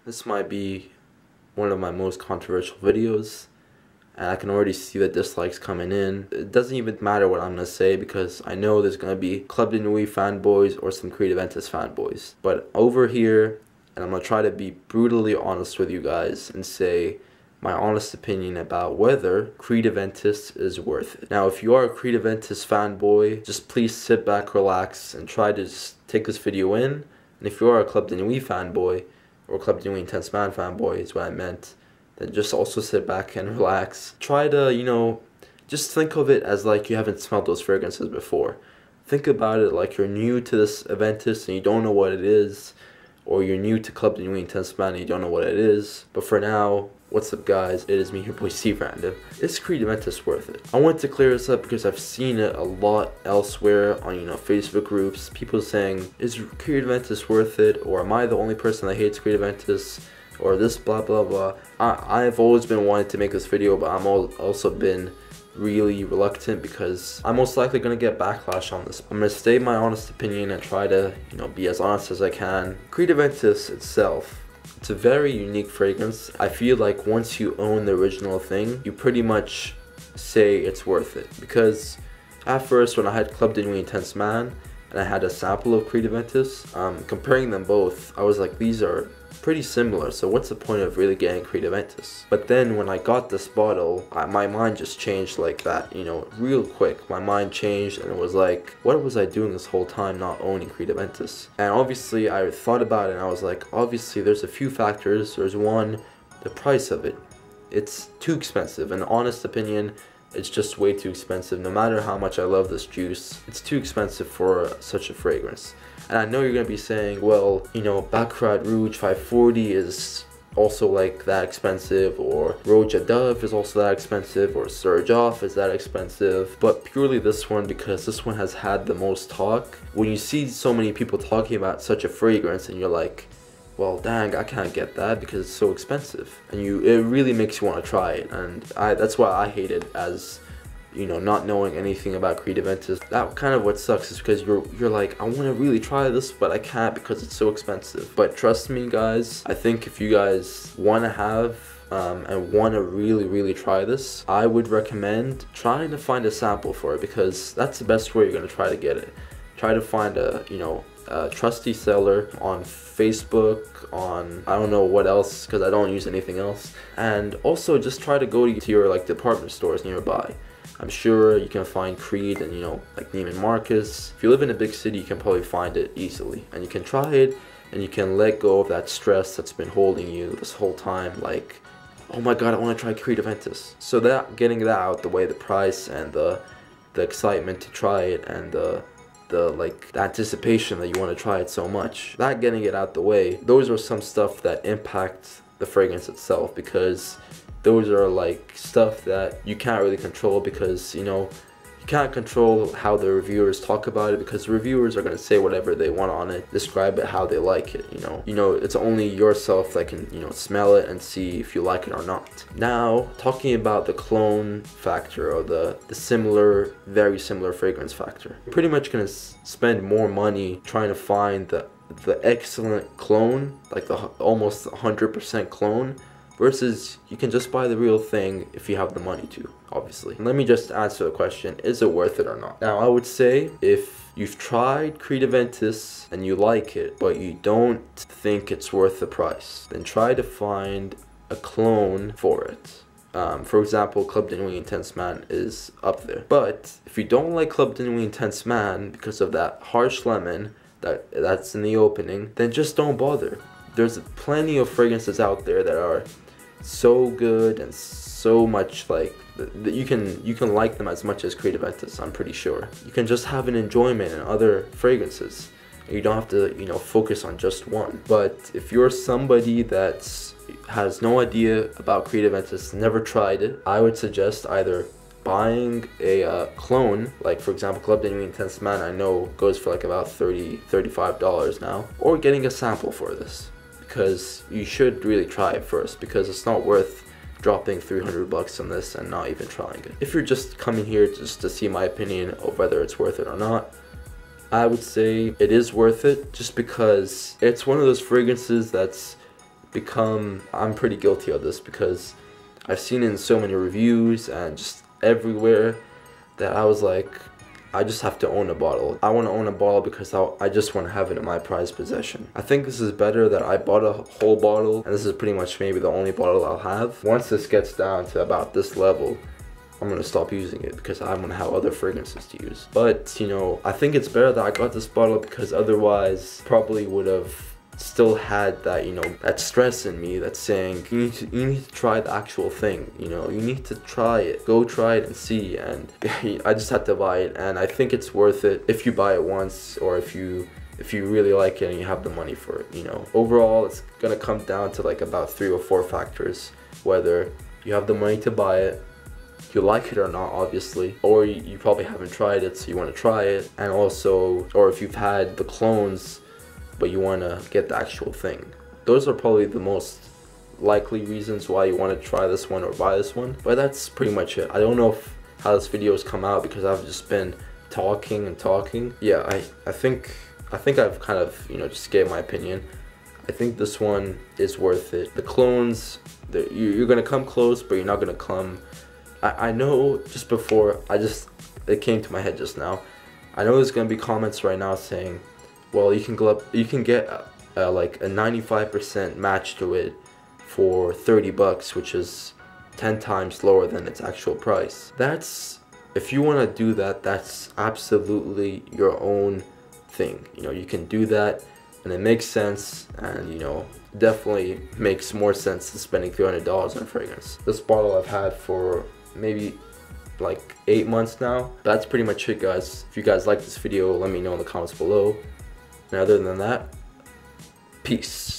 This might be one of my most controversial videos, and I can already see the dislikes coming in. It doesn't even matter what I'm going to say because I know there's going to be Club de Nuit fanboys or some Creed Aventus fanboys. But over here, and I'm going to try to be brutally honest with you guys and say my honest opinion about whether Creed Aventus is worth it. Now, if you are a Creed Aventus fanboy, just please sit back, relax, and try to just take this video in. And if you are a Club de Nuit fanboy, or Club de Nuit Intense Man fanboy is what I meant, then just also sit back and relax. Try to, just think of it as like you haven't smelled those fragrances before. Think about it like you're new to this Aventus and you don't know what it is, or you're new to Club de Nuit Intense Man and you don't know what it is. But for now, what's up guys, it is me, your boy SteveRandom. Is Creed Aventus worth it? I want to clear this up because I've seen it a lot elsewhere on Facebook groups. People saying, is Creed Aventus worth it? Or am I the only person that hates Creed Aventus? Or this blah blah blah. I've always been wanting to make this video, but I'm also been really reluctant because I'm most likely going to get backlash on this. I'm going to state my honest opinion and try to be as honest as I can. Creed Aventus itself, it's a very unique fragrance. I feel like once you own the original thing, you pretty much say it's worth it. Because at first when I had Club de Nuit Intense Man and I had a sample of Creed Aventus, comparing them both, I was like, these are pretty similar, so what's the point of really getting Creed Aventus? But then when I got this bottle, my mind just changed like that, real quick. My mind changed and it was like, what was I doing this whole time not owning Creed Aventus? And obviously I thought about it and I was like, obviously there's a few factors. There's one, the price of it. It's too expensive. In honest opinion, it's just way too expensive. No matter how much I love this juice, it's too expensive for such a fragrance. And I know you're going to be saying, well, Baccarat Rouge 540 is also like that expensive, or Rouge à Dove is also that expensive, or Surge Off is that expensive. But purely this one, because this one has had the most talk. When you see so many people talking about such a fragrance and you're like, well, dang, I can't get that because it's so expensive. And it really makes you want to try it. And that's why I hate it, as not knowing anything about Creed Aventus. That kind of what sucks, is because you're like, I want to really try this, but I can't because it's so expensive. But trust me guys, I think if you guys want to have and want to really try this, I would recommend trying to find a sample for it, because that's the best way you're going to try to get it. Try to find a trusty seller on Facebook, on I don't know what else, because I don't use anything else. And also just try to go to your department stores nearby. I'm sure you can find Creed and like Neiman Marcus. If you live in a big city, you can probably find it easily, and you can try it and you can let go of that stress that's been holding you this whole time, like, oh my god, I want to try Creed Aventus. So getting that out the way, the price and the excitement to try it, and the anticipation that you want to try it so much, that getting it out the way, those are some stuff that impact the fragrance itself, because those are like stuff that you can't really control, because you can't control how the reviewers talk about it, because the reviewers are going to say whatever they want on it, describe it how they like it. It's only yourself that can smell it and see if you like it or not. Now talking about the clone factor, or the very similar fragrance factor, you're pretty much going to spend more money trying to find the excellent clone, like the almost 100% clone, versus you can just buy the real thing if you have the money to, obviously. And let me just answer the question, is it worth it or not? Now I would say, if you've tried Creed Aventus and you like it, but you don't think it's worth the price, then try to find a clone for it. For example, Club de Nuit Intense Man is up there. But if you don't like Club de Nuit Intense Man because of that harsh lemon that's in the opening, then just don't bother. There's plenty of fragrances out there that are so good and so much like that you can like them as much as Creed Aventus. I'm pretty sure you can just have an enjoyment in other fragrances. You don't have to focus on just one. But if you're somebody that has no idea about Creed Aventus, never tried it, I would suggest either buying a clone, like for example Club de Nuit Intense Man I know goes for like about $35 now, or getting a sample for this, because you should really try it first, because it's not worth dropping 300 bucks on this and not even trying it. If you're just coming here just to see my opinion of whether it's worth it or not, I would say it is worth it, just because it's one of those fragrances that's I'm pretty guilty of this because I've seen it in so many reviews and just everywhere that I was like, I just have to own a bottle. I want to own a bottle because I just want to have it in my prized possession. I think this is better that I bought a whole bottle, and this is pretty much maybe the only bottle I'll have. Once this gets down to about this level, I'm going to stop using it because I'm going to have other fragrances to use. But, you know, I think it's better that I got this bottle because otherwise probably would have still had that, you know, that stress in me that's saying you need to try the actual thing, you know, you need to try it, go try it and see. And I just had to buy it, and I think it's worth it if you buy it once, or if you really like it and you have the money for it. You know, overall it's gonna come down to like about 3 or 4 factors: whether you have the money to buy it, you like it or not, obviously, or you probably haven't tried it so you want to try it, and also, or if you've had the clones but you want to get the actual thing. Those are probably the most likely reasons why you want to try this one or buy this one. But that's pretty much it. I don't know how this video has come out because I've just been talking and talking. Yeah, I think I've kind of, you know, just gave my opinion. I think this one is worth it. The clones, you're gonna come close, but you're not gonna come. I know just before, it came to my head just now. I know there's gonna be comments right now saying, well, you can get like a 95% match to it for 30 bucks, which is 10 times lower than its actual price. If you want to do that, that's absolutely your own thing. You know, you can do that and it makes sense, and, you know, definitely makes more sense than spending $300 on a fragrance. This bottle I've had for maybe like 8 months now. That's pretty much it, guys. If you guys like this video, let me know in the comments below. And other than that, peace.